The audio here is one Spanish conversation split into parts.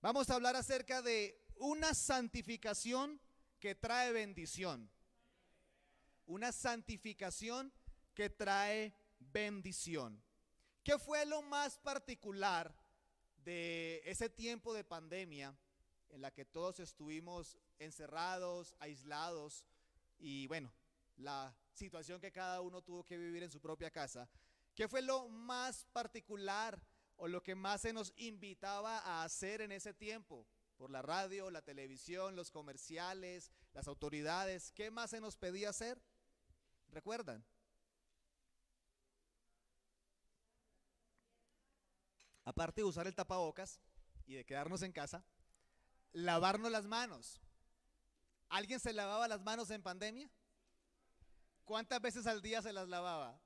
Vamos a hablar acerca de una santificación que trae bendición. Una santificación que trae bendición. ¿Qué fue lo más particular de ese tiempo de pandemia en la que todos estuvimos encerrados, aislados y bueno, la situación que cada uno tuvo que vivir en su propia casa? ¿Qué fue lo más particular o lo que más se nos invitaba a hacer en ese tiempo? Por la radio, la televisión, los comerciales, las autoridades, ¿qué más se nos pedía hacer? ¿Recuerdan? Aparte de usar el tapabocas y de quedarnos en casa, lavarnos las manos. ¿Alguien se lavaba las manos en pandemia? ¿Cuántas veces al día se las lavaba?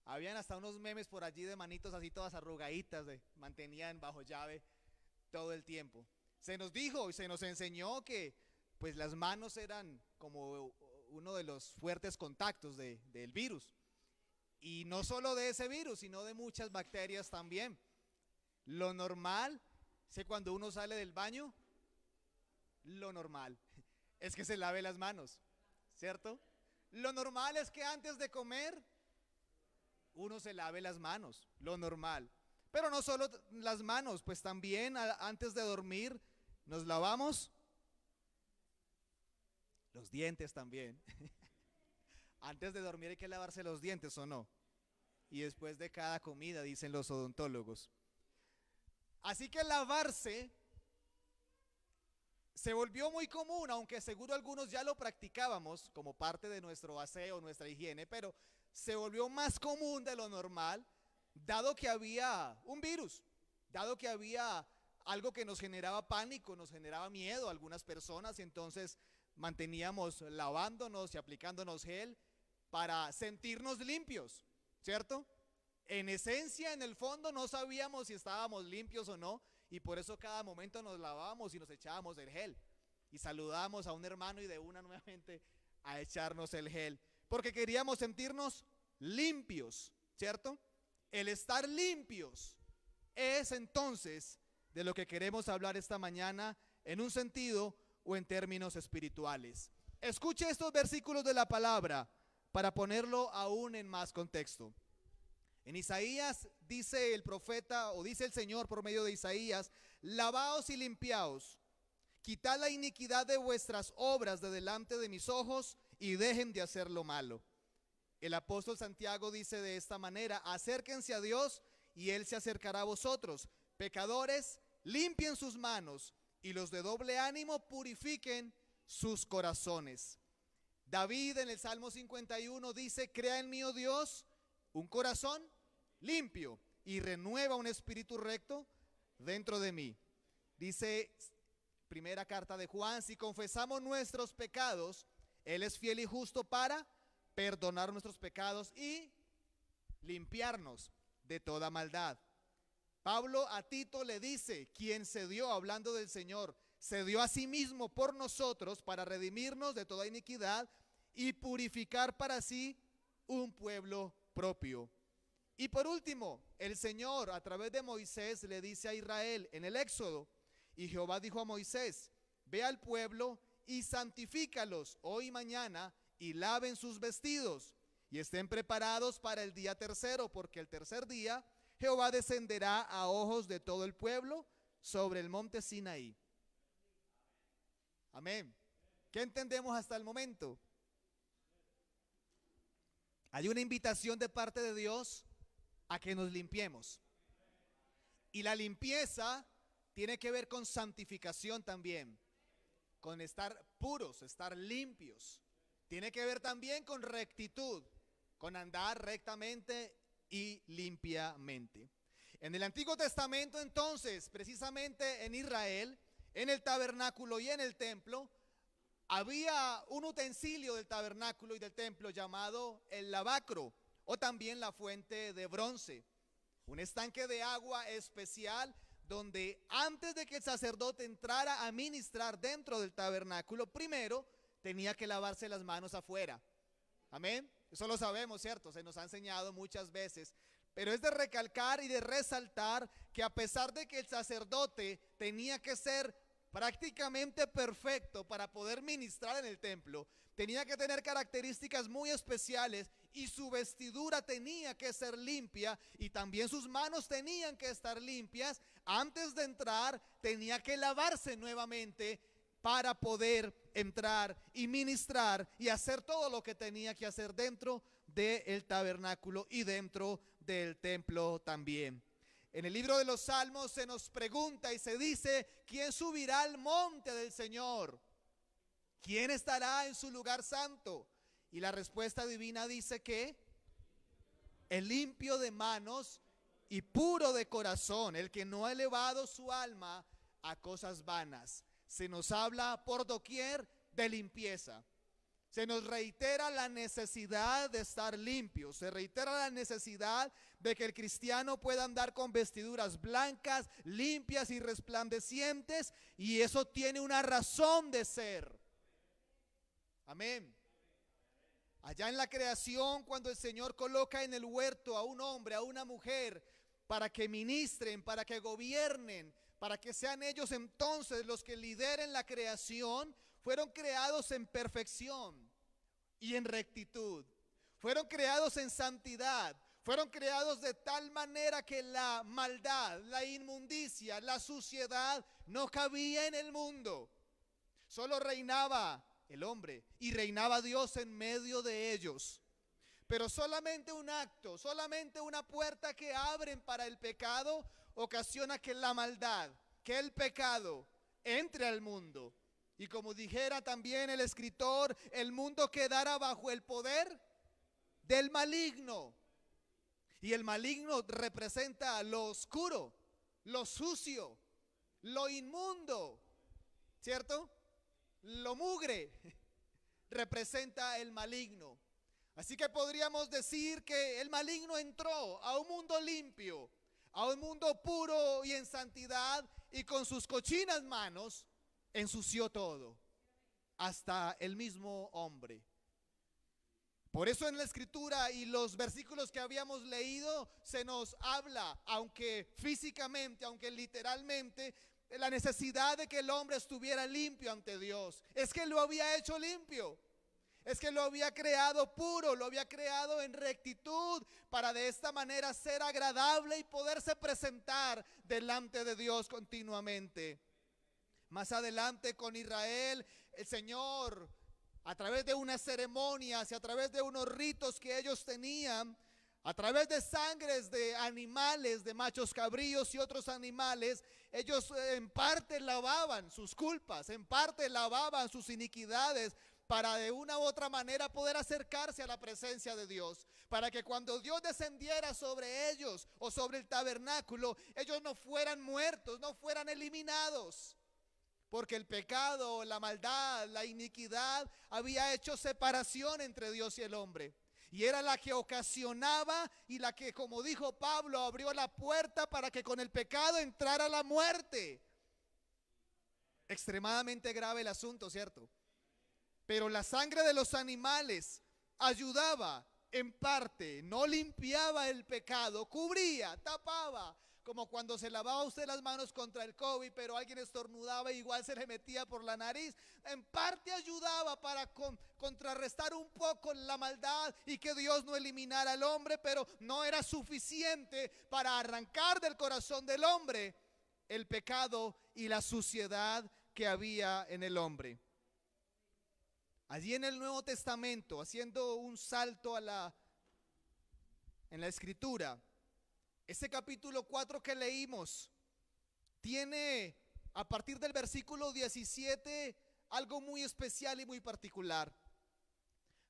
Habían hasta unos memes por allí de manitos así todas arrugaditas, mantenían bajo llave todo el tiempo. Se nos dijo y se nos enseñó que pues las manos eran como uno de los fuertes contactos del virus. Y no solo de ese virus, sino de muchas bacterias también. Lo normal es que cuando uno sale del baño, lo normal es que se lave las manos, ¿cierto? Lo normal es que antes de comer, uno se lave las manos, lo normal. Pero no solo las manos, pues también antes de dormir nos lavamos los dientes también. Antes de dormir hay que lavarse los dientes, ¿o no? Y después de cada comida, dicen los odontólogos. Así que lavarse se volvió muy común, aunque seguro algunos ya lo practicábamos como parte de nuestro aseo, nuestra higiene, pero se volvió más común de lo normal, dado que había un virus, dado que había algo que nos generaba pánico, nos generaba miedo a algunas personas, y entonces manteníamos lavándonos y aplicándonos gel para sentirnos limpios, ¿cierto? En esencia, en el fondo, no sabíamos si estábamos limpios o no, y por eso cada momento nos lavábamos y nos echábamos el gel, y saludábamos a un hermano y de una nuevamente a echarnos el gel, porque queríamos sentirnos limpios, ¿cierto? El estar limpios es entonces de lo que queremos hablar esta mañana en un sentido o en términos espirituales. Escuche estos versículos de la palabra para ponerlo aún en más contexto. En Isaías dice el profeta, o dice el Señor por medio de Isaías: lavaos y limpiaos, quitad la iniquidad de vuestras obras de delante de mis ojos y dejen de hacer lo malo. El apóstol Santiago dice de esta manera: acérquense a Dios y Él se acercará a vosotros. Pecadores, limpien sus manos, y los de doble ánimo purifiquen sus corazones. David en el Salmo 51 dice: crea en mí, oh Dios, un corazón limpio y renueva un espíritu recto dentro de mí. Dice primera carta de Juan: si confesamos nuestros pecados, Él es fiel y justo para perdonar nuestros pecados y limpiarnos de toda maldad. Pablo a Tito le dice: quien se dio, hablando del Señor, se dio a sí mismo por nosotros para redimirnos de toda iniquidad y purificar para sí un pueblo propio. Y por último, el Señor a través de Moisés le dice a Israel en el Éxodo: y Jehová dijo a Moisés: ve al pueblo y santifícalos hoy y mañana, y laven sus vestidos y estén preparados para el día tercero, porque el tercer día Jehová descenderá a ojos de todo el pueblo sobre el monte Sinaí. Amén. ¿Qué entendemos hasta el momento? Hay una invitación de parte de Dios a que nos limpiemos. Y la limpieza tiene que ver con santificación también, con estar puros, estar limpios. Tiene que ver también con rectitud, con andar rectamente y limpiamente. En el Antiguo Testamento, entonces, precisamente en Israel, en el tabernáculo y en el templo, había un utensilio del tabernáculo y del templo llamado el lavacro, o también la fuente de bronce, un estanque de agua especial donde antes de que el sacerdote entrara a ministrar dentro del tabernáculo, primero tenía que lavarse las manos afuera. Amén. Eso lo sabemos, ¿cierto? Se nos ha enseñado muchas veces. pero es de recalcar y de resaltar que a pesar de que el sacerdote tenía que ser prácticamente perfecto para poder ministrar en el templo, tenía que tener características muy especiales y su vestidura tenía que ser limpia y también sus manos tenían que estar limpias. Antes de entrar tenía que lavarse nuevamente para poder entrar y ministrar y hacer todo lo que tenía que hacer dentro del tabernáculo y dentro del templo también. En el libro de los Salmos se nos pregunta y se dice: ¿quién subirá al monte del Señor? ¿Quién estará en su lugar santo? Y la respuesta divina dice que el limpio de manos y puro de corazón, el que no ha elevado su alma a cosas vanas. Se nos habla por doquier de limpieza. Se nos reitera la necesidad de estar limpios. Se reitera la necesidad de que el cristiano pueda andar con vestiduras blancas, limpias y resplandecientes. Y eso tiene una razón de ser. Amén. Allá en la creación, cuando el Señor coloca en el huerto a un hombre, a una mujer, para que ministren, para que gobiernen, para que sean ellos entonces los que lideren la creación, fueron creados en perfección y en rectitud. Fueron creados en santidad. Fueron creados de tal manera que la maldad, la inmundicia, la suciedad no cabía en el mundo. Solo reinaba el hombre y reinaba Dios en medio de ellos. Pero solamente un acto, solamente una puerta que abren para el pecado ocasiona que la maldad, que el pecado entre al mundo. Y como dijera también el escritor, el mundo quedara bajo el poder del maligno. Y el maligno representa lo oscuro, lo sucio, lo inmundo, ¿cierto? Lo mugre representa el maligno. Así que podríamos decir que el maligno entró a un mundo limpio, a un mundo puro y en santidad, y con sus cochinas manos ensució todo, hasta el mismo hombre. Por eso en la escritura y los versículos que habíamos leído se nos habla, aunque físicamente, aunque literalmente, de la necesidad de que el hombre estuviera limpio ante Dios. Es que lo había hecho limpio. Es que lo había creado puro, lo había creado en rectitud para de esta manera ser agradable y poderse presentar delante de Dios continuamente. Más adelante con Israel, el Señor, a través de unas ceremonias y a través de unos ritos que ellos tenían, a través de sangres de animales, de machos cabríos y otros animales, ellos en parte lavaban sus culpas, en parte lavaban sus iniquidades, para de una u otra manera poder acercarse a la presencia de Dios, para que cuando Dios descendiera sobre ellos o sobre el tabernáculo, ellos no fueran muertos, no fueran eliminados, porque el pecado, la maldad, la iniquidad había hecho separación entre Dios y el hombre, y era la que ocasionaba y la que, como dijo Pablo, abrió la puerta para que con el pecado entrara la muerte. Extremadamente grave el asunto, ¿cierto? Pero la sangre de los animales ayudaba en parte, no limpiaba el pecado, cubría, tapaba, como cuando se lavaba usted las manos contra el COVID, pero alguien estornudaba y igual se le metía por la nariz. En parte ayudaba para contrarrestar un poco la maldad y que Dios no eliminara al hombre, pero no era suficiente para arrancar del corazón del hombre el pecado y la suciedad que había en el hombre. Allí en el Nuevo Testamento, haciendo un salto en la escritura, ese capítulo 4 que leímos tiene a partir del versículo 17 algo muy especial y muy particular.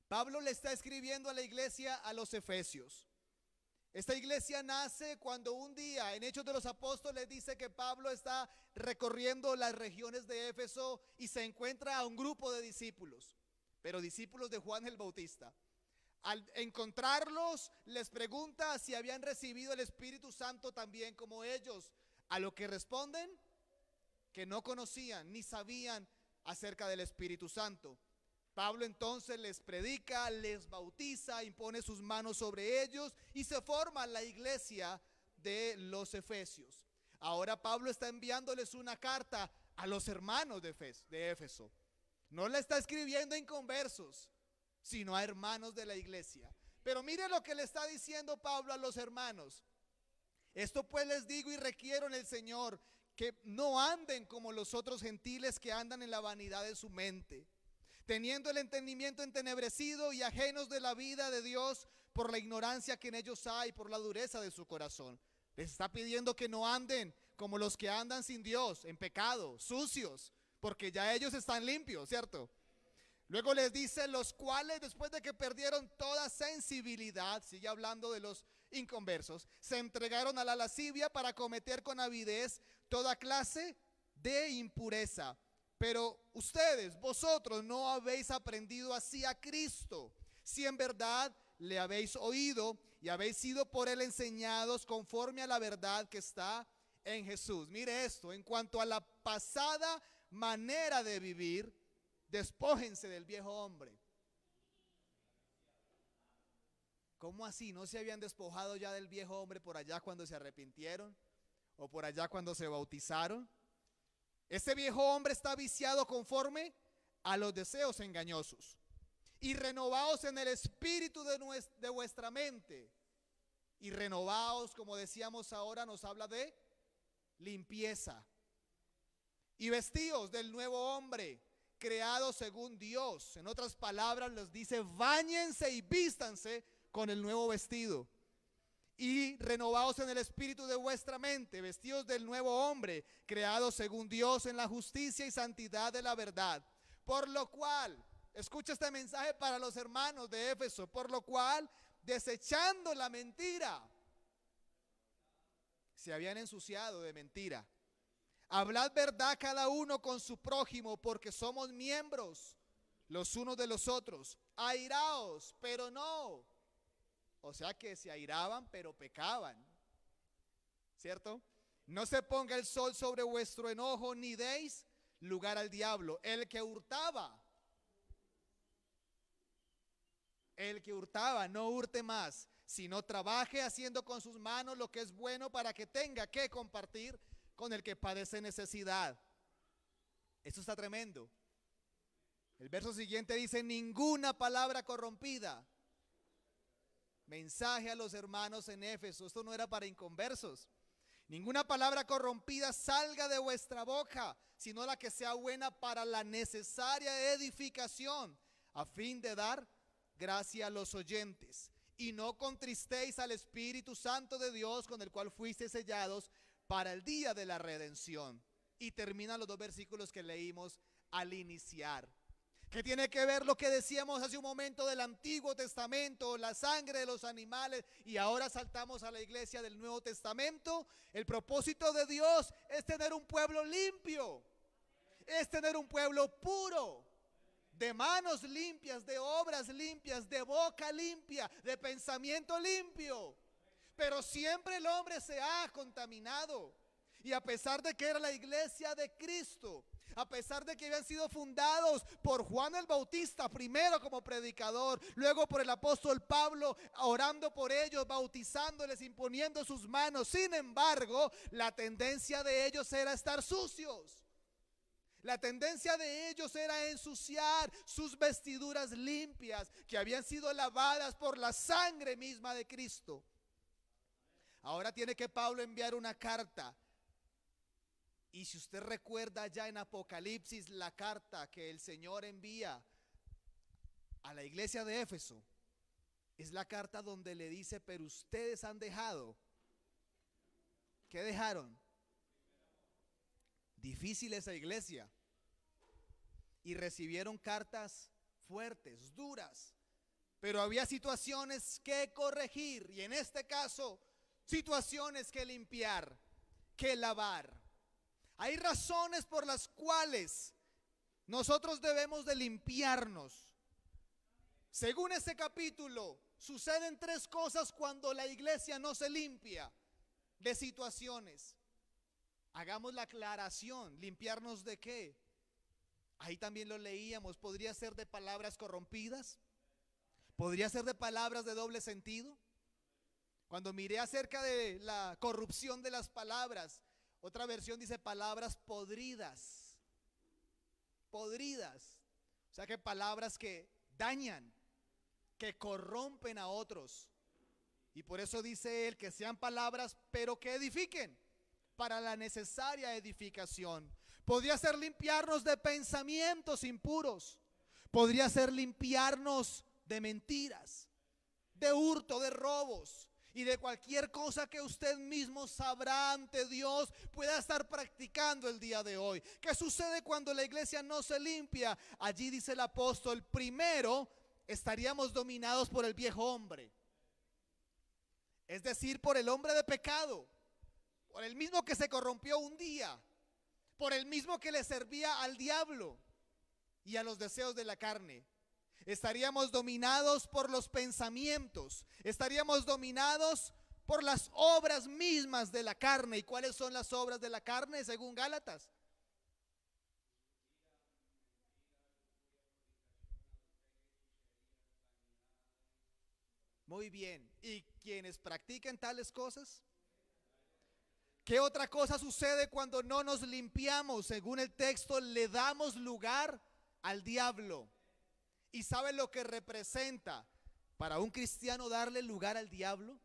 Pablo le está escribiendo a la iglesia, a los Efesios. Esta iglesia nace cuando un día en Hechos de los Apóstoles dice que Pablo está recorriendo las regiones de Éfeso y se encuentra a un grupo de discípulos, pero discípulos de Juan el Bautista. Al encontrarlos, les pregunta si habían recibido el Espíritu Santo también como ellos, a lo que responden que no conocían ni sabían acerca del Espíritu Santo. Pablo entonces les predica, les bautiza, impone sus manos sobre ellos y se forma la iglesia de los Efesios. Ahora Pablo está enviándoles una carta a los hermanos de Éfeso. No le está escribiendo a inconversos, sino a hermanos de la iglesia. Pero mire lo que le está diciendo Pablo a los hermanos. Esto pues les digo y requiero en el Señor, que no anden como los otros gentiles que andan en la vanidad de su mente, teniendo el entendimiento entenebrecido y ajenos de la vida de Dios por la ignorancia que en ellos hay, por la dureza de su corazón. Les está pidiendo que no anden como los que andan sin Dios, en pecado, sucios, porque ya ellos están limpios, ¿cierto? Luego les dice, los cuales después de que perdieron toda sensibilidad, sigue hablando de los inconversos, se entregaron a la lascivia para cometer con avidez toda clase de impureza. Pero ustedes, vosotros no habéis aprendido así a Cristo, si en verdad le habéis oído y habéis sido por él enseñados conforme a la verdad que está en Jesús. Mire esto, en cuanto a la pasada manera de vivir, despójense del viejo hombre. ¿Cómo así? ¿No se habían despojado ya del viejo hombre por allá cuando se arrepintieron? ¿O por allá cuando se bautizaron? Ese viejo hombre está viciado conforme a los deseos engañosos. Y renovaos en el espíritu de vuestra mente. Y renovaos, como decíamos ahora, nos habla de limpieza. Y vestíos del nuevo hombre, creado según Dios. En otras palabras les dice, báñense y vístanse con el nuevo vestido. Y renovaos en el espíritu de vuestra mente, vestidos del nuevo hombre, creado según Dios en la justicia y santidad de la verdad. Por lo cual, escucha este mensaje para los hermanos de Éfeso, por lo cual, desechando la mentira, se habían ensuciado de mentira. Hablad verdad cada uno con su prójimo, porque somos miembros los unos de los otros. Airaos, pero no. O sea que se airaban, pero pecaban. ¿Cierto? No se ponga el sol sobre vuestro enojo, ni deis lugar al diablo. El que hurtaba, no hurte más, sino trabaje haciendo con sus manos lo que es bueno para que tenga que compartir con el que padece necesidad. Esto está tremendo. El verso siguiente dice, ninguna palabra corrompida. Mensaje a los hermanos en Éfeso, esto no era para inconversos. Ninguna palabra corrompida salga de vuestra boca, sino la que sea buena para la necesaria edificación, a fin de dar gracia a los oyentes. Y no contristéis al Espíritu Santo de Dios, con el cual fuisteis sellados para el día de la redención. Y terminan los dos versículos que leímos al iniciar. ¿Qué tiene que ver lo que decíamos hace un momento del Antiguo Testamento, la sangre de los animales, y ahora saltamos a la iglesia del Nuevo Testamento? El propósito de Dios es tener un pueblo limpio, es tener un pueblo puro, de manos limpias, de obras limpias, de boca limpia, de pensamiento limpio. Pero siempre el hombre se ha contaminado. Y a pesar de que era la iglesia de Cristo, a pesar de que habían sido fundados por Juan el Bautista, primero como predicador, luego por el apóstol Pablo, orando por ellos, bautizándoles, imponiendo sus manos, sin embargo, la tendencia de ellos era estar sucios. La tendencia de ellos era ensuciar sus vestiduras limpias, que habían sido lavadas por la sangre misma de Cristo. Ahora tiene que Pablo enviar una carta. Y si usted recuerda ya en Apocalipsis la carta que el Señor envía a la iglesia de Éfeso, es la carta donde le dice, pero ustedes han dejado. ¿Qué dejaron? Difícil esa iglesia. Y recibieron cartas fuertes, duras. Pero había situaciones que corregir. Y en este caso, situaciones que limpiar, que lavar. Hay razones por las cuales nosotros debemos de limpiarnos. Según este capítulo, suceden tres cosas cuando la iglesia no se limpia de situaciones. Hagamos la aclaración, ¿limpiarnos de qué? Ahí también lo leíamos. Podría ser de palabras corrompidas, podría ser de palabras de doble sentido. Cuando miré acerca de la corrupción de las palabras, otra versión dice palabras podridas. Podridas. O sea que palabras que dañan, que corrompen a otros. Y por eso dice él que sean palabras, pero que edifiquen para la necesaria edificación. Podría ser limpiarnos de pensamientos impuros. Podría ser limpiarnos de mentiras, de hurto, de robos y de cualquier cosa que usted mismo sabrá ante Dios pueda estar practicando el día de hoy. ¿Qué sucede cuando la iglesia no se limpia? Allí dice el apóstol, primero estaríamos dominados por el viejo hombre, es decir, por el hombre de pecado, por el mismo que se corrompió un día, por el mismo que le servía al diablo y a los deseos de la carne. Estaríamos dominados por los pensamientos, estaríamos dominados por las obras mismas de la carne. ¿Y cuáles son las obras de la carne según Gálatas? Muy bien. ¿Y quienes practican tales cosas? ¿Qué otra cosa sucede cuando no nos limpiamos? Según el texto, le damos lugar al diablo. ¿Y sabe lo que representa para un cristiano darle lugar al diablo?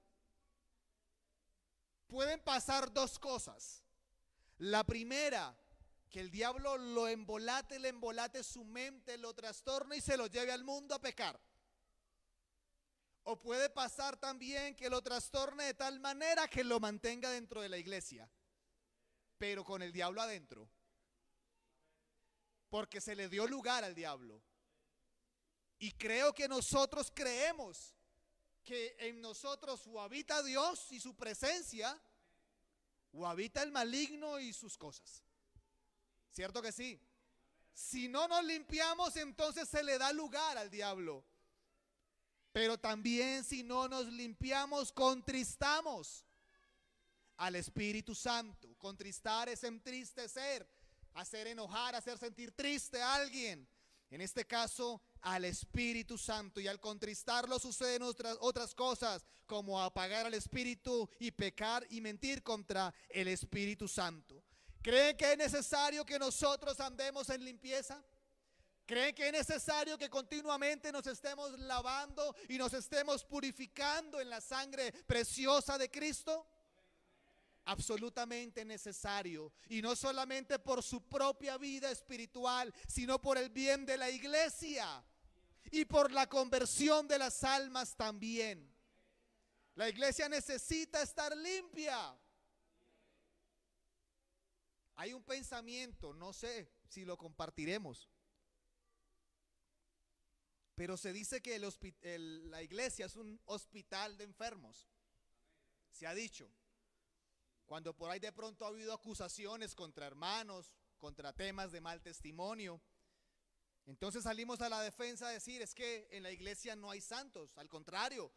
Pueden pasar dos cosas. La primera, que el diablo le embolate su mente, lo trastorne y se lo lleve al mundo a pecar. O puede pasar también que lo trastorne de tal manera que lo mantenga dentro de la iglesia, pero con el diablo adentro, porque se le dio lugar al diablo. Y creo que nosotros creemos que en nosotros o habita Dios y su presencia, o habita el maligno y sus cosas. ¿Cierto que sí? Si no nos limpiamos, entonces se le da lugar al diablo. Pero también si no nos limpiamos, contristamos al Espíritu Santo. Contristar es entristecer, hacer enojar, hacer sentir triste a alguien. En este caso, al Espíritu Santo. Y al contristarlo suceden otras cosas, como apagar al Espíritu y pecar y mentir contra el Espíritu Santo. ¿Creen que es necesario que nosotros andemos en limpieza? ¿Creen que es necesario que continuamente nos estemos lavando y nos estemos purificando en la sangre preciosa de Cristo? Absolutamente necesario, y no solamente por su propia vida espiritual, sino por el bien de la iglesia y por la conversión de las almas también. La iglesia necesita estar limpia. Hay un pensamiento, no sé si lo compartiremos, pero se dice que la iglesia es un hospital de enfermos. Se ha dicho. Cuando por ahí de pronto ha habido acusaciones contra hermanos, contra temas de mal testimonio, entonces salimos a la defensa a decir, es que en la iglesia no hay santos, al contrario,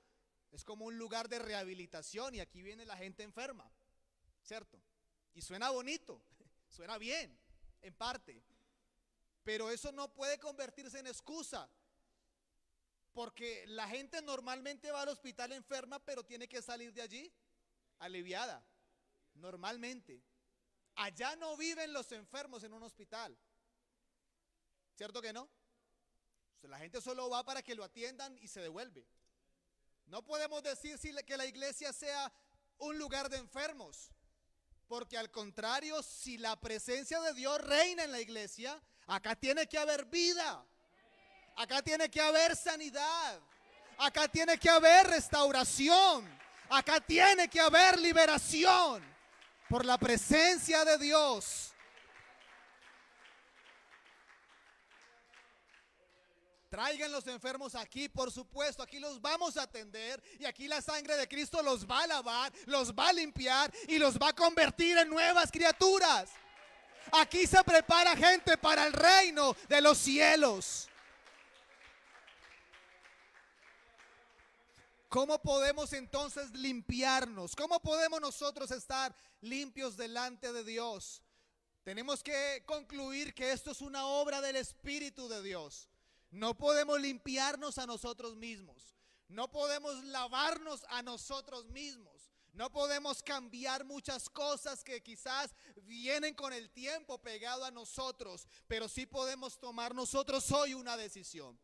es como un lugar de rehabilitación y aquí viene la gente enferma, ¿cierto? Y suena bonito, suena bien, en parte, pero eso no puede convertirse en excusa, porque la gente normalmente va al hospital enferma, pero tiene que salir de allí aliviada. Normalmente, allá no viven los enfermos en un hospital, ¿cierto que no? O sea, la gente solo va para que lo atiendan y se devuelve. No podemos decir que la iglesia sea un lugar de enfermos, porque al contrario, si la presencia de Dios reina en la iglesia, acá tiene que haber vida, acá tiene que haber sanidad, acá tiene que haber restauración, acá tiene que haber liberación. Por la presencia de Dios. Traigan los enfermos aquí, por supuesto, aquí los vamos a atender y aquí la sangre de Cristo los va a lavar, los va a limpiar y los va a convertir en nuevas criaturas. Aquí se prepara gente para el reino de los cielos. ¿Cómo podemos entonces limpiarnos? ¿Cómo podemos nosotros estar limpios delante de Dios? Tenemos que concluir que esto es una obra del Espíritu de Dios. No podemos limpiarnos a nosotros mismos. No podemos lavarnos a nosotros mismos. No podemos cambiar muchas cosas que quizás vienen con el tiempo pegado a nosotros, pero sí podemos tomar nosotros hoy una decisión.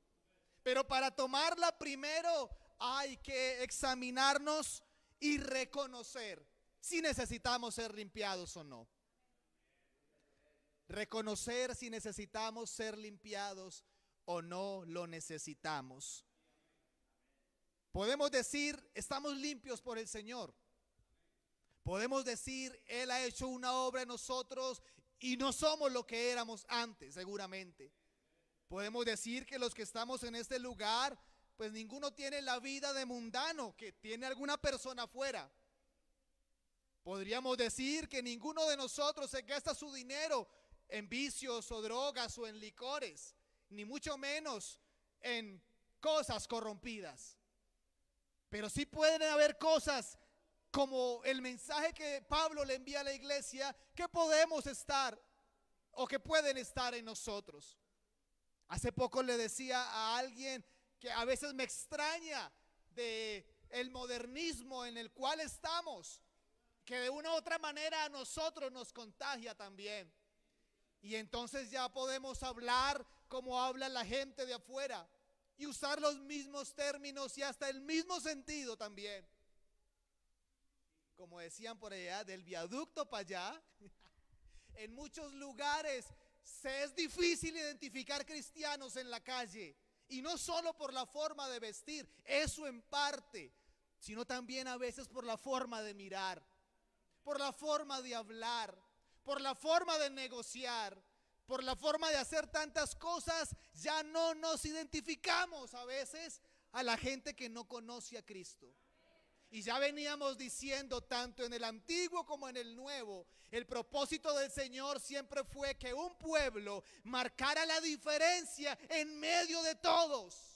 Pero para tomarla primero hay que examinarnos y reconocer si necesitamos ser limpiados o no. Reconocer si necesitamos ser limpiados o no lo necesitamos. Podemos decir, estamos limpios por el Señor. Podemos decir, Él ha hecho una obra en nosotros y no somos lo que éramos antes, seguramente. Podemos decir que los que estamos en este lugar, pues ninguno tiene la vida de mundano que tiene alguna persona afuera. Podríamos decir que ninguno de nosotros se gasta su dinero en vicios o drogas o en licores, ni mucho menos en cosas corrompidas. Pero sí pueden haber cosas como el mensaje que Pablo le envía a la iglesia que podemos estar o que pueden estar en nosotros. Hace poco le decía a alguien que a veces me extraña de el modernismo en el cual estamos, que de una u otra manera a nosotros nos contagia también. Y entonces ya podemos hablar como habla la gente de afuera y usar los mismos términos y hasta el mismo sentido también. Como decían por allá, del viaducto para allá, en muchos lugares es difícil identificar cristianos en la calle. Y no solo por la forma de vestir, eso en parte, sino también a veces por la forma de mirar, por la forma de hablar, por la forma de negociar, por la forma de hacer tantas cosas. Ya no nos identificamos a veces a la gente que no conoce a Cristo. Y ya veníamos diciendo tanto en el Antiguo como en el Nuevo, el propósito del Señor siempre fue que un pueblo marcara la diferencia en medio de todos.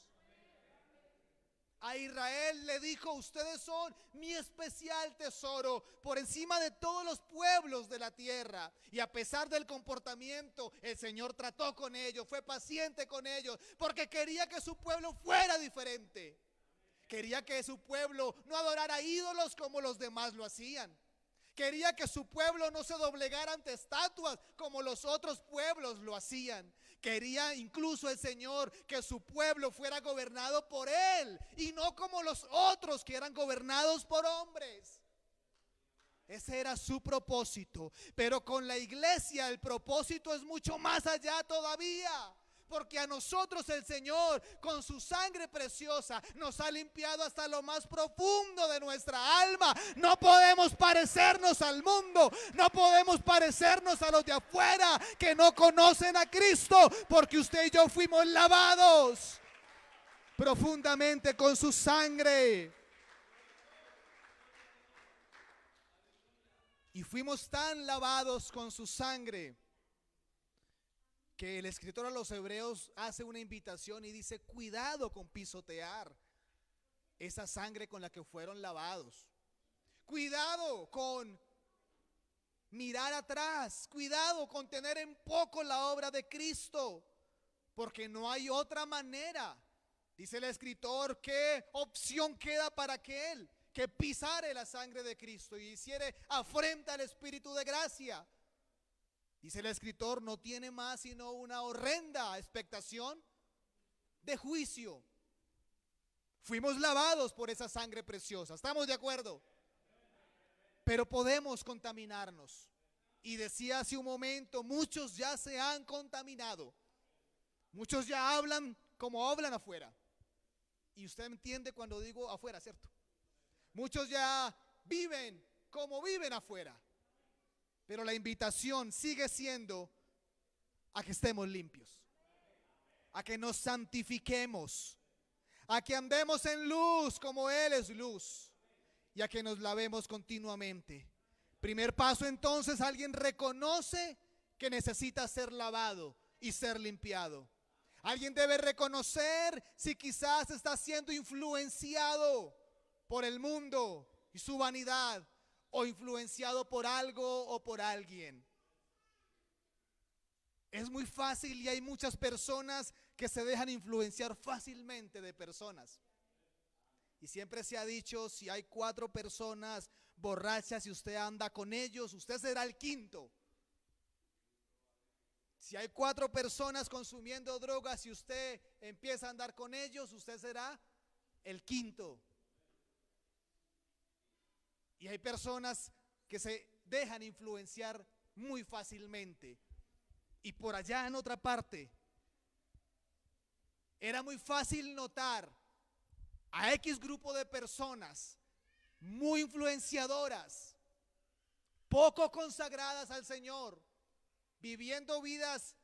A Israel le dijo, ustedes son mi especial tesoro por encima de todos los pueblos de la tierra. Y a pesar del comportamiento, el Señor trató con ellos, fue paciente con ellos, porque quería que su pueblo fuera diferente. Quería que su pueblo no adorara ídolos como los demás lo hacían. Quería que su pueblo no se doblegara ante estatuas como los otros pueblos lo hacían. Quería incluso el Señor que su pueblo fuera gobernado por Él y no como los otros que eran gobernados por hombres. Ese era su propósito. Pero con la iglesia el propósito es mucho más allá todavía. Porque a nosotros el Señor con su sangre preciosa nos ha limpiado hasta lo más profundo de nuestra alma. No podemos parecernos al mundo, no podemos parecernos a los de afuera que no conocen a Cristo, porque usted y yo fuimos lavados profundamente con su sangre. Y fuimos tan lavados con su sangre que el escritor a los Hebreos hace una invitación y dice, cuidado con pisotear esa sangre con la que fueron lavados. Cuidado con mirar atrás. Cuidado con tener en poco la obra de Cristo, porque no hay otra manera. Dice el escritor, ¿qué opción queda para aquel que pisare la sangre de Cristo y hiciere afrenta al Espíritu de gracia? Dice el escritor, no tiene más sino una horrenda expectación de juicio. Fuimos lavados por esa sangre preciosa, ¿estamos de acuerdo? Pero podemos contaminarnos. Y decía hace un momento, muchos ya se han contaminado. Muchos ya hablan como hablan afuera. Y usted entiende cuando digo afuera, ¿cierto? Muchos ya viven como viven afuera. Pero la invitación sigue siendo a que estemos limpios, a que nos santifiquemos, a que andemos en luz como Él es luz y a que nos lavemos continuamente. Primer paso entonces, alguien reconoce que necesita ser lavado y ser limpiado. Alguien debe reconocer si quizás está siendo influenciado por el mundo y su vanidad, o influenciado por algo o por alguien. Es muy fácil y hay muchas personas que se dejan influenciar fácilmente de personas. Y siempre se ha dicho, si hay 4 personas borrachas y usted anda con ellos, usted será el quinto. Si hay 4 personas consumiendo drogas y usted empieza a andar con ellos, usted será el quinto. Y hay personas que se dejan influenciar muy fácilmente. Y por allá en otra parte, era muy fácil notar a X grupo de personas muy influenciadoras, poco consagradas al Señor, viviendo vidas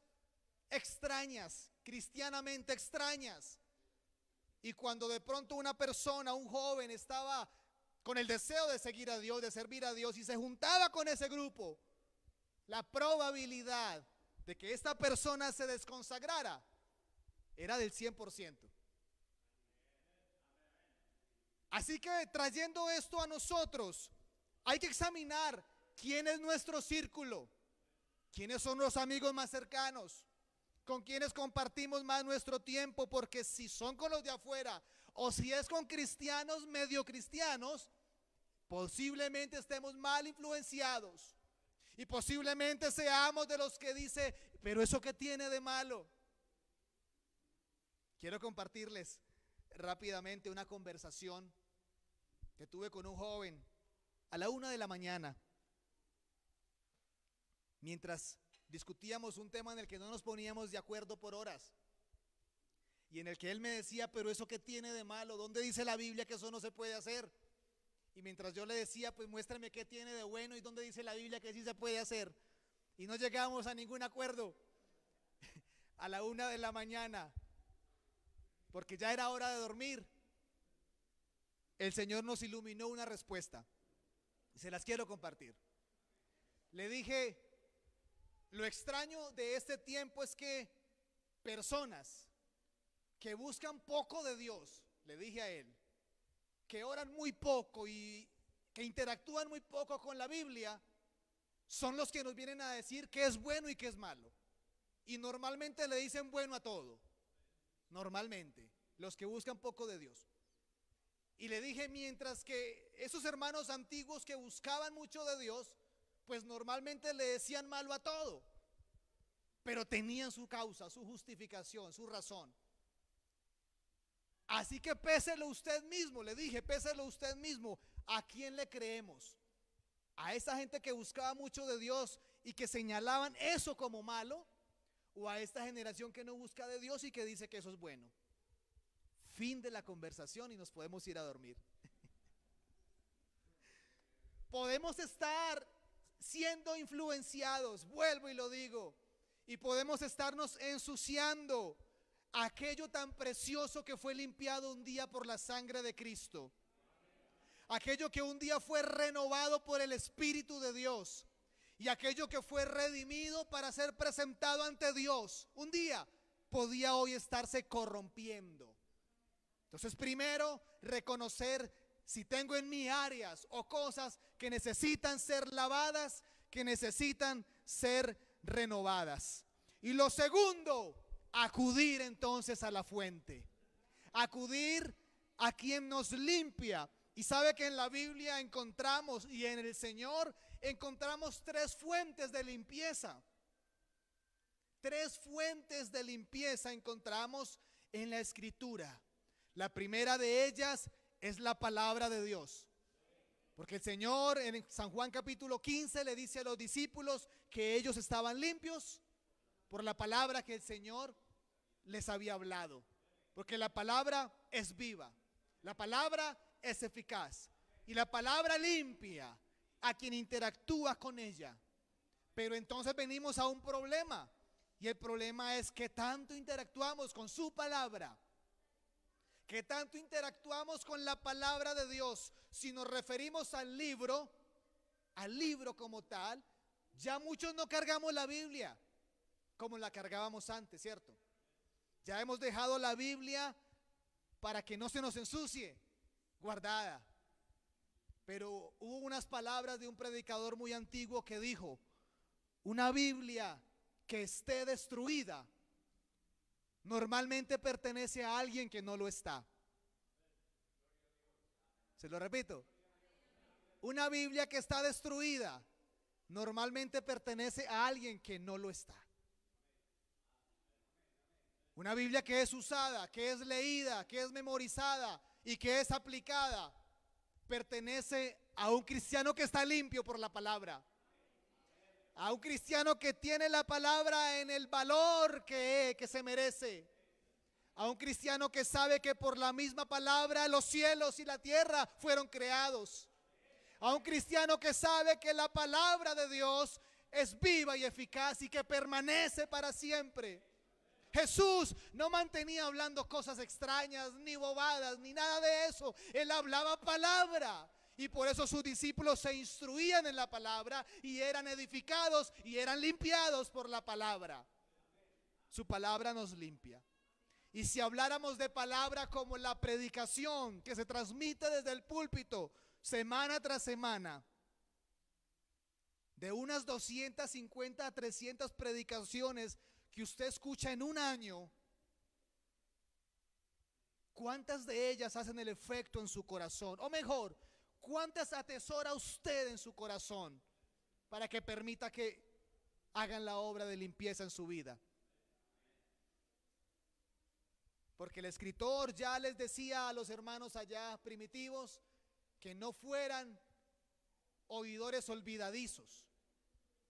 extrañas, cristianamente extrañas. Y cuando de pronto una persona, un joven, estaba con el deseo de seguir a Dios, de servir a Dios, y se juntaba con ese grupo, la probabilidad de que esta persona se desconsagrara era del 100%. Así que trayendo esto a nosotros, hay que examinar quién es nuestro círculo, quiénes son los amigos más cercanos, con quienes compartimos más nuestro tiempo, porque si son con los de afuera o si es con cristianos medio cristianos, posiblemente estemos mal influenciados y posiblemente seamos de los que dice, pero ¿eso qué tiene de malo? Quiero compartirles rápidamente una conversación que tuve con un joven a la 1 de la mañana, mientras discutíamos un tema en el que no nos poníamos de acuerdo por horas, y en el que él me decía, pero ¿eso qué tiene de malo? ¿Dónde dice la Biblia que eso no se puede hacer? Y mientras yo le decía, pues muéstrame qué tiene de bueno y dónde dice la Biblia que sí se puede hacer, y no llegamos a ningún acuerdo. A la 1 de la mañana, porque ya era hora de dormir, el Señor nos iluminó una respuesta y se las quiero compartir. Le dije, lo extraño de este tiempo es que personas que buscan poco de Dios, le dije a él, que oran muy poco y que interactúan muy poco con la Biblia, son los que nos vienen a decir qué es bueno y qué es malo. Y normalmente le dicen bueno a todo. Normalmente, los que buscan poco de Dios. Y le dije, mientras que esos hermanos antiguos que buscaban mucho de Dios, pues normalmente le decían malo a todo, pero tenían su causa, su justificación, su razón. Así que péselo usted mismo, le dije, péselo usted mismo. ¿A quién le creemos? ¿A esa gente que buscaba mucho de Dios y que señalaban eso como malo? ¿O a esta generación que no busca de Dios y que dice que eso es bueno? Fin de la conversación y nos podemos ir a dormir. Podemos estar siendo influenciados, vuelvo y lo digo, y podemos estarnos ensuciando aquello tan precioso que fue limpiado un día por la sangre de Cristo, aquello que un día fue renovado por el Espíritu de Dios, y aquello que fue redimido para ser presentado ante Dios, un día podía hoy estarse corrompiendo. Entonces, primero, reconocer si tengo en mí áreas o cosas que necesitan ser lavadas, que necesitan ser renovadas. Y lo segundo, acudir entonces a la fuente, acudir a quien nos limpia. Y sabe que en la Biblia encontramos, y en el Señor encontramos 3 fuentes de limpieza. 3 fuentes de limpieza encontramos en la Escritura. La primera de ellas es la palabra de Dios. Porque el Señor en San Juan capítulo 15 le dice a los discípulos que ellos estaban limpios por la palabra que el Señor les había hablado. Porque la palabra es viva, la palabra es eficaz y la palabra limpia a quien interactúa con ella. Pero entonces venimos a un problema, y el problema es que tanto interactuamos con su palabra, que tanto interactuamos con la palabra de Dios. Si nos referimos al libro como tal, ya muchos no cargamos la Biblia como la cargábamos antes, ¿cierto? Ya hemos dejado la Biblia para que no se nos ensucie, guardada. Pero hubo unas palabras de un predicador muy antiguo que dijo: una Biblia que esté destruida normalmente pertenece a alguien que no lo está. Se lo repito. Una Biblia que está destruida normalmente pertenece a alguien que no lo está. Una Biblia que es usada, que es leída, que es memorizada y que es aplicada, pertenece a un cristiano que está limpio por la palabra. A un cristiano que tiene la palabra en el valor que se merece. A un cristiano que sabe que por la misma palabra los cielos y la tierra fueron creados. A un cristiano que sabe que la palabra de Dios es viva y eficaz y que permanece para siempre. Jesús no mantenía hablando cosas extrañas, ni bobadas, ni nada de eso. Él hablaba palabra. Y por eso sus discípulos se instruían en la palabra y eran edificados y eran limpiados por la palabra. Su palabra nos limpia. Y si habláramos de palabra como la predicación que se transmite desde el púlpito semana tras semana, de unas 250 a 300 predicaciones que usted escucha en un año, ¿cuántas de ellas hacen el efecto en su corazón? O mejor, ¿cuántas atesora usted en su corazón para que permita que hagan la obra de limpieza en su vida? Porque el escritor ya les decía a los hermanos allá primitivos que no fueran oidores olvidadizos,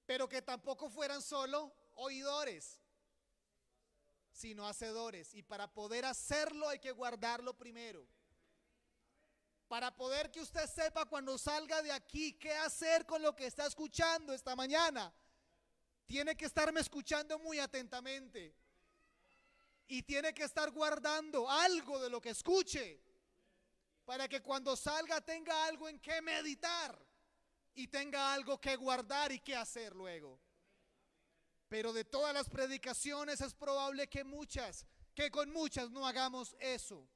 pero que tampoco fueran solo oidores, sino hacedores. Y para poder hacerlo hay que guardarlo primero. Para poder que usted sepa cuando salga de aquí qué hacer con lo que está escuchando esta mañana, tiene que estarme escuchando muy atentamente. Y tiene que estar guardando algo de lo que escuche, para que cuando salga tenga algo en que meditar y tenga algo que guardar y que hacer luego. Pero de todas las predicaciones es probable que con muchas no hagamos eso.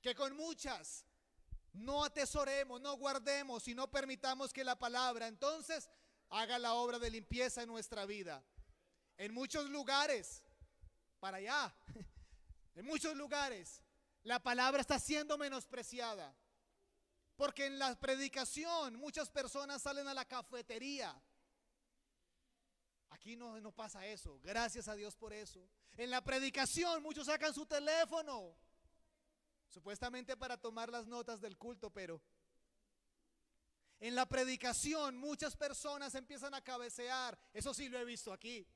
Que con muchas no atesoremos, no guardemos y no permitamos que la palabra entonces haga la obra de limpieza en nuestra vida. En muchos lugares, para allá, en muchos lugares, la palabra está siendo menospreciada. Porque en la predicación muchas personas salen a la cafetería. Aquí no pasa eso, gracias a Dios por eso. En la predicación muchos sacan su teléfono, supuestamente para tomar las notas del culto, pero en la predicación muchas personas empiezan a cabecear. Eso sí lo he visto aquí.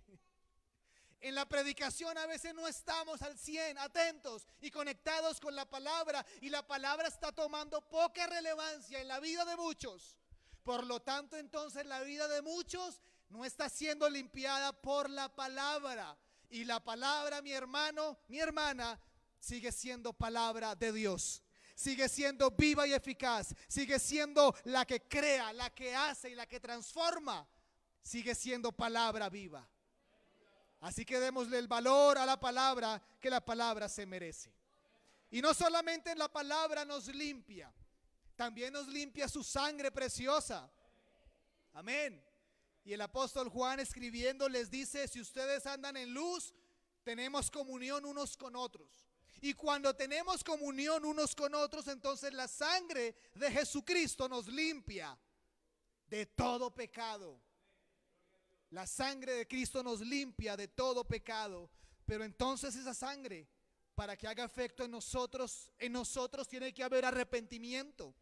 En la predicación a veces no estamos al 100 atentos y conectados con la palabra, y la palabra está tomando poca relevancia en la vida de muchos. Por lo tanto, entonces la vida de muchos no está siendo limpiada por la palabra. Y la palabra, mi hermano, mi hermana, sigue siendo palabra de Dios. Sigue siendo viva y eficaz. Sigue siendo la que crea, la que hace y la que transforma. Sigue siendo palabra viva. Así que démosle el valor a la palabra que la palabra se merece. Y no solamente la palabra nos limpia, también nos limpia su sangre preciosa. Amén. Y el apóstol Juan escribiendo les dice: si ustedes andan en luz, tenemos comunión unos con otros. Y cuando tenemos comunión unos con otros, entonces la sangre de Jesucristo nos limpia de todo pecado. La sangre de Cristo nos limpia de todo pecado. Pero entonces esa sangre, para que haga efecto en nosotros tiene que haber arrepentimiento.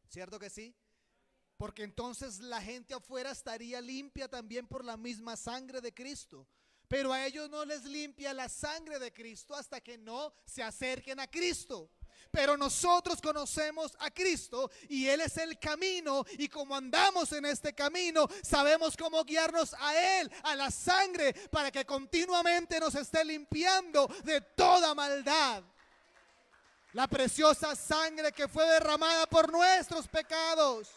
¿Cierto que sí? Porque entonces la gente afuera estaría limpia también por la misma sangre de Cristo. Pero a ellos no les limpia la sangre de Cristo hasta que no se acerquen a Cristo. Pero nosotros conocemos a Cristo y Él es el camino, y como andamos en este camino sabemos cómo guiarnos a Él, a la sangre, para que continuamente nos esté limpiando de toda maldad. La preciosa sangre que fue derramada por nuestros pecados.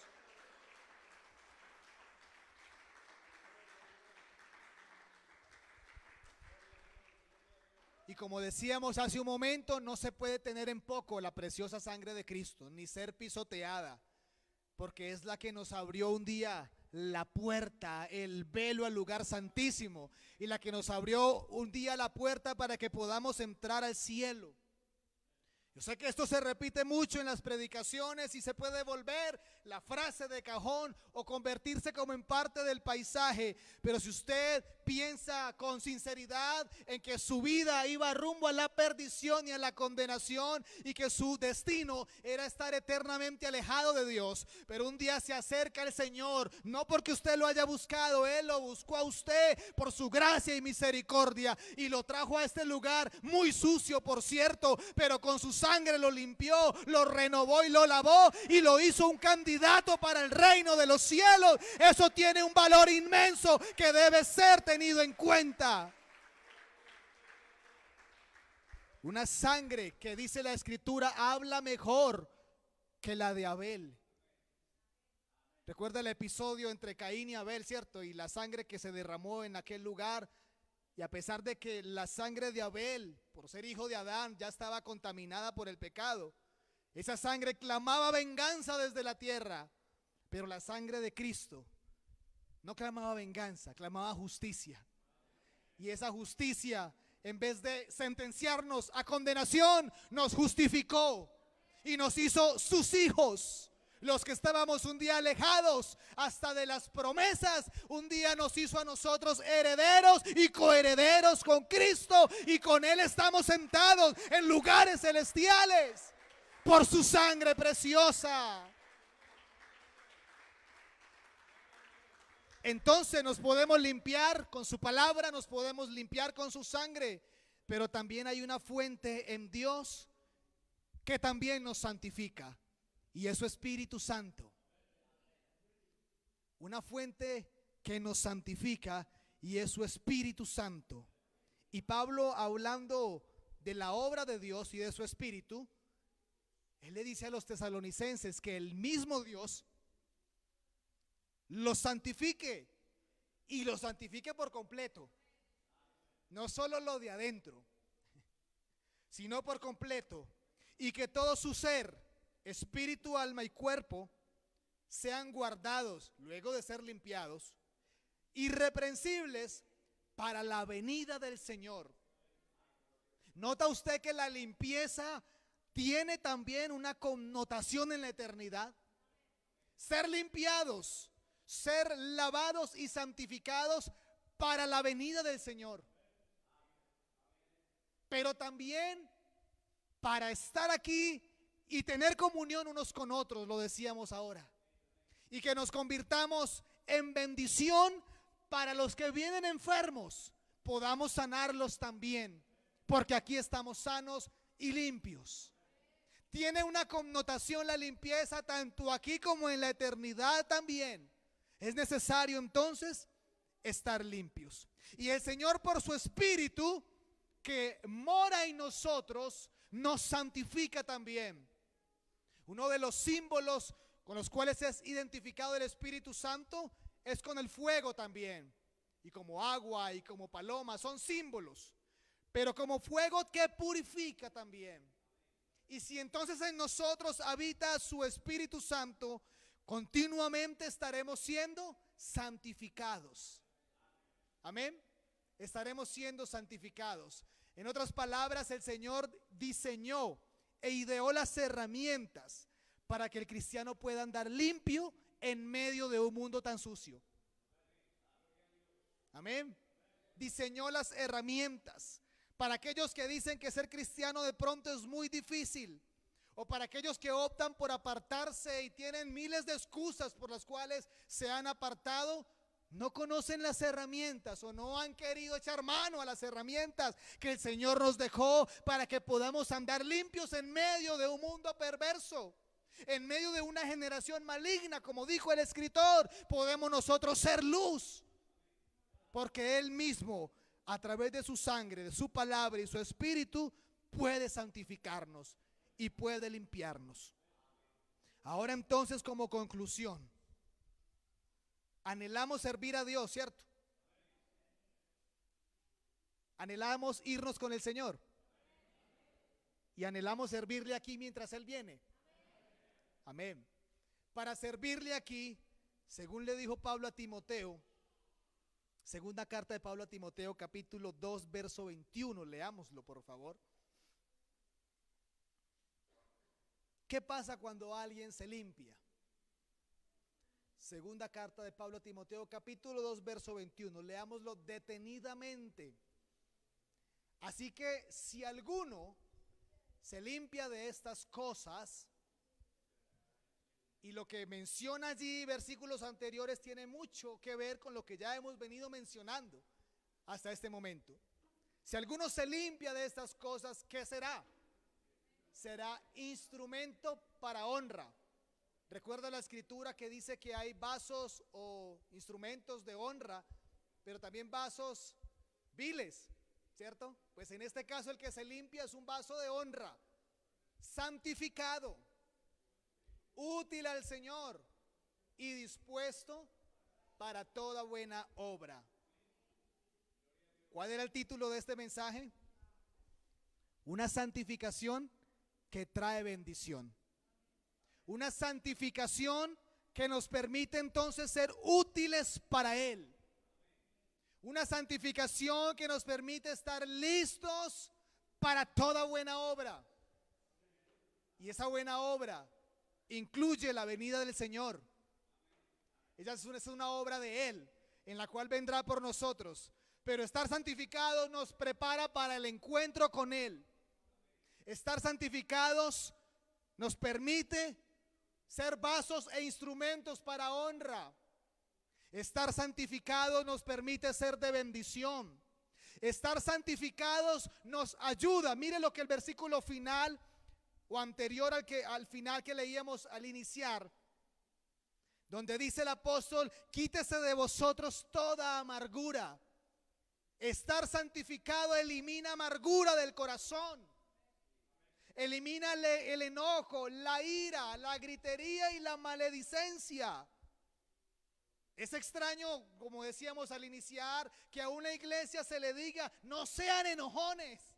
Y como decíamos hace un momento, no se puede tener en poco la preciosa sangre de Cristo, ni ser pisoteada, porque es la que nos abrió un día la puerta, el velo al lugar santísimo, y la que nos abrió un día la puerta para que podamos entrar al cielo. Yo sé que esto se repite mucho en las predicaciones y se puede volver la frase de cajón o convertirse como en parte del paisaje, pero si usted piensa con sinceridad en que su vida iba rumbo a la perdición y a la condenación y que su destino era estar eternamente alejado de Dios, pero un día se acerca el Señor, no porque usted lo haya buscado, Él lo buscó a usted por su gracia y misericordia y lo trajo a este lugar muy sucio, por cierto, pero con su sangre lo limpió, lo renovó y lo lavó y lo hizo un candidato para el reino de los cielos. Eso tiene un valor inmenso que debe ser tenido en cuenta. Una sangre que, dice la Escritura, habla mejor que la de Abel. Recuerda el episodio entre Caín y Abel, ¿cierto? Y la sangre que se derramó en aquel lugar. Y a pesar de que la sangre de Abel, por ser hijo de Adán, ya estaba contaminada por el pecado, esa sangre clamaba venganza desde la tierra. Pero la sangre de Cristo no clamaba venganza, clamaba justicia. Y esa justicia, en vez de sentenciarnos a condenación, nos justificó y nos hizo sus hijos. Los que estábamos un día alejados hasta de las promesas, un día nos hizo a nosotros herederos y coherederos con Cristo, y con Él estamos sentados en lugares celestiales por su sangre preciosa. Entonces nos podemos limpiar con su palabra, nos podemos limpiar con su sangre, pero también hay una fuente en Dios que también nos santifica, y es su Espíritu Santo. Una fuente que nos santifica y es su Espíritu Santo. Y Pablo, hablando de la obra de Dios y de su Espíritu, él le dice a los tesalonicenses que el mismo Dios los santifique, y los santifique por completo. No solo lo de adentro, sino por completo. Y que todo su ser, espíritu, alma y cuerpo, sean guardados, luego de ser limpiados, irreprensibles para la venida del Señor. ¿Nota usted que la limpieza tiene también una connotación en la eternidad? Ser limpiados, ser lavados y santificados para la venida del Señor, pero también para estar aquí y tener comunión unos con otros, lo decíamos ahora, y que nos convirtamos en bendición para los que vienen enfermos, podamos sanarlos también, porque aquí estamos sanos y limpios. Tiene una connotación la limpieza tanto aquí como en la eternidad también. Es necesario entonces estar limpios. Y el Señor, por su Espíritu que mora en nosotros, nos santifica también. Uno de los símbolos con los cuales es identificado el Espíritu Santo es con el fuego también. Y como agua y como paloma son símbolos, pero como fuego que purifica también. Y si entonces en nosotros habita su Espíritu Santo, continuamente estaremos siendo santificados. Amén. Estaremos siendo santificados. En otras palabras, el Señor diseñó e ideó las herramientas para que el cristiano pueda andar limpio en medio de un mundo tan sucio. Amén. Diseñó las herramientas para aquellos que dicen que ser cristiano de pronto es muy difícil, o para aquellos que optan por apartarse y tienen miles de excusas por las cuales se han apartado. No conocen las herramientas o no han querido echar mano a las herramientas que el Señor nos dejó para que podamos andar limpios en medio de un mundo perverso, en medio de una generación maligna. Como dijo el escritor, podemos nosotros ser luz, porque Él mismo, a través de su sangre, de su palabra y su Espíritu, puede santificarnos y puede limpiarnos. Ahora entonces, como conclusión, anhelamos servir a Dios, ¿cierto? Anhelamos irnos con el Señor y anhelamos servirle aquí mientras Él viene. Amén. Para servirle aquí Según le dijo Pablo a Timoteo, segunda carta de Pablo a Timoteo, capítulo 2, verso 21, leámoslo por favor. ¿Qué pasa cuando alguien se limpia? Segunda carta de Pablo a Timoteo, capítulo 2, verso 21, leámoslo detenidamente. Así que si alguno se limpia de estas cosas, y lo que menciona allí, versículos anteriores, tiene mucho que ver con lo que ya hemos venido mencionando hasta este momento. Si alguno se limpia de estas cosas, ¿qué será? Será instrumento para honra. Recuerda la escritura que dice que hay vasos o instrumentos de honra, pero también vasos viles, ¿cierto? Pues en este caso el que se limpia es un vaso de honra, santificado, útil al Señor y dispuesto para toda buena obra. ¿Cuál era el título de este mensaje? Una santificación que trae bendición. Una santificación que nos permite entonces ser útiles para Él. Una santificación que nos permite estar listos para toda buena obra. Y esa buena obra incluye la venida del Señor. Ella es una obra de Él, en la cual vendrá por nosotros. Pero estar santificados nos prepara para el encuentro con Él. Estar santificados nos permite ser vasos e instrumentos para honra. Estar santificados nos permite ser de bendición. Estar santificados nos ayuda. Mire lo que el versículo final o anterior al final que leíamos al iniciar, donde dice el apóstol: quítese de vosotros toda amargura. Estar santificado elimina amargura del corazón. Elimina el enojo, la ira, la gritería y la maledicencia. Es extraño, como decíamos al iniciar, que a una iglesia se le diga: no sean enojones,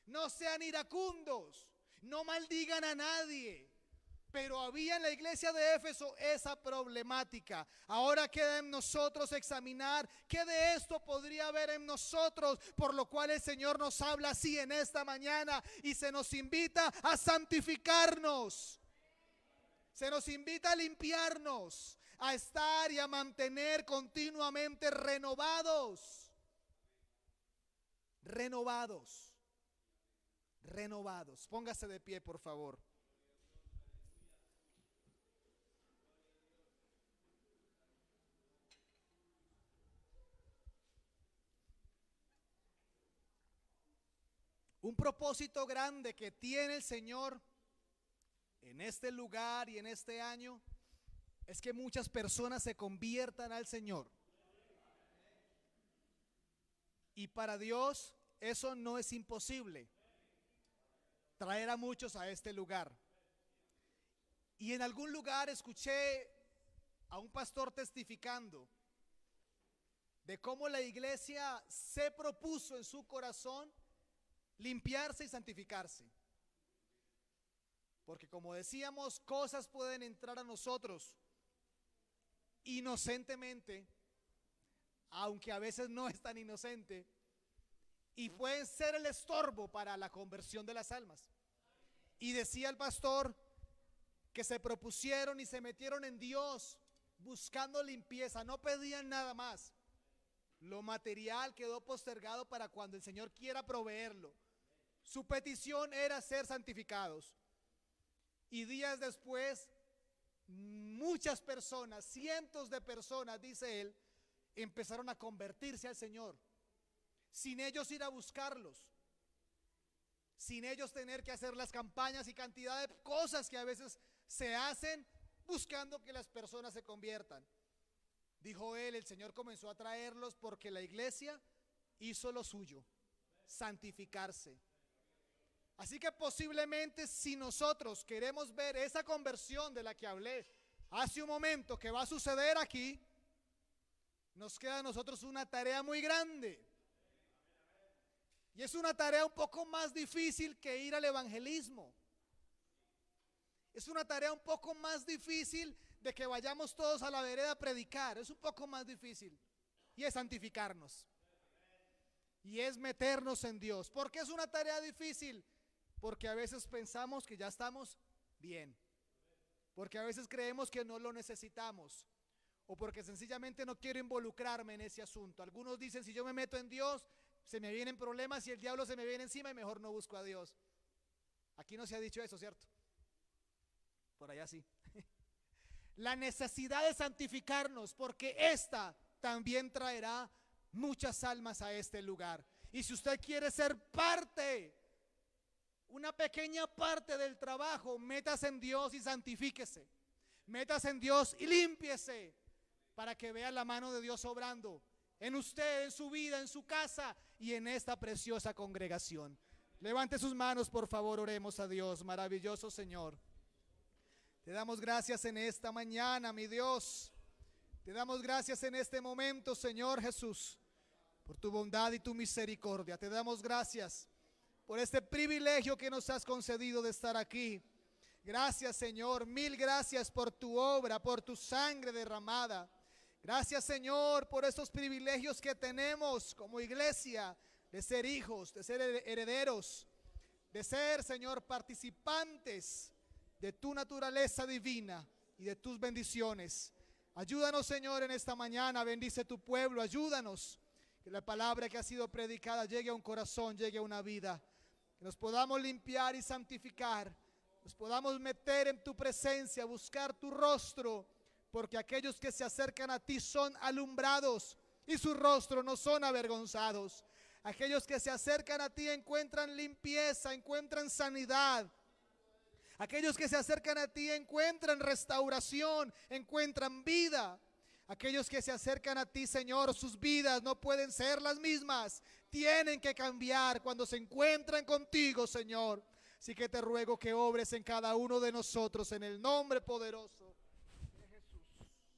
no sean iracundos, no maldigan a nadie. Pero había en la iglesia de Éfeso esa problemática. Ahora queda en nosotros examinar qué de esto podría haber en nosotros, por lo cual el Señor nos habla así en esta mañana y se nos invita a santificarnos. Se nos invita a limpiarnos, a estar y a mantener continuamente renovados. Renovados. Renovados. Póngase de pie, por favor. Un propósito grande que tiene el Señor en este lugar y en este año es que muchas personas se conviertan al Señor. Y para Dios eso no es imposible, traer a muchos a este lugar. Y en algún lugar escuché a un pastor testificando de cómo la iglesia se propuso en su corazón limpiarse y santificarse. Porque como decíamos, cosas pueden entrar a nosotros inocentemente, aunque a veces no es tan inocente, y pueden ser el estorbo para la conversión de las almas. Y decía el pastor que se propusieron y se metieron en Dios buscando limpieza, no pedían nada más. Lo material quedó postergado para cuando el Señor quiera proveerlo. Su petición era ser santificados. Y días después, muchas personas, cientos de personas, dice él, empezaron a convertirse al Señor, sin ellos ir a buscarlos, sin ellos tener que hacer las campañas y cantidad de cosas que a veces se hacen buscando que las personas se conviertan. Dijo él, el Señor comenzó a traerlos porque la iglesia hizo lo suyo, santificarse. Así que posiblemente si nosotros queremos ver esa conversión de la que hablé hace un momento que va a suceder aquí, nos queda a nosotros una tarea muy grande. Y es una tarea un poco más difícil que ir al evangelismo. Es una tarea un poco más difícil de que vayamos todos a la vereda a predicar. Es un poco más difícil. Y es santificarnos. Y es meternos en Dios. ¿Por qué es una tarea difícil? Porque a veces pensamos que ya estamos bien. Porque a veces creemos que no lo necesitamos. O porque sencillamente no quiero involucrarme en ese asunto. Algunos dicen, si yo me meto en Dios, se me vienen problemas y el diablo se me viene encima y mejor no busco a Dios. Aquí no se ha dicho eso, ¿cierto? Por allá sí. La necesidad de santificarnos, porque esta también traerá muchas almas a este lugar. Y si usted quiere ser parte, una pequeña parte del trabajo, métase en Dios y santifíquese. Métase en Dios y límpiese, para que vea la mano de Dios obrando en usted, en su vida, en su casa y en esta preciosa congregación. Levante sus manos, por favor, oremos a Dios. Maravilloso Señor, te damos gracias en esta mañana, mi Dios. Te damos gracias en este momento, Señor Jesús, por tu bondad y tu misericordia. Te damos gracias por este privilegio que nos has concedido de estar aquí. Gracias, Señor, mil gracias por tu obra, por tu sangre derramada. Gracias, Señor, por estos privilegios que tenemos como iglesia, de ser hijos, de ser herederos, de ser, Señor, participantes de tu naturaleza divina y de tus bendiciones. Ayúdanos, Señor, en esta mañana, bendice tu pueblo, ayúdanos, que la palabra que ha sido predicada llegue a un corazón, llegue a una vida, que nos podamos limpiar y santificar, nos podamos meter en tu presencia, buscar tu rostro, porque aquellos que se acercan a ti son alumbrados y su rostro no son avergonzados. Aquellos que se acercan a ti encuentran limpieza, encuentran sanidad. Aquellos que se acercan a ti encuentran restauración, encuentran vida. Aquellos que se acercan a ti, Señor, sus vidas no pueden ser las mismas. Tienen que cambiar cuando se encuentran contigo, Señor. Así que te ruego que obres en cada uno de nosotros en el nombre poderoso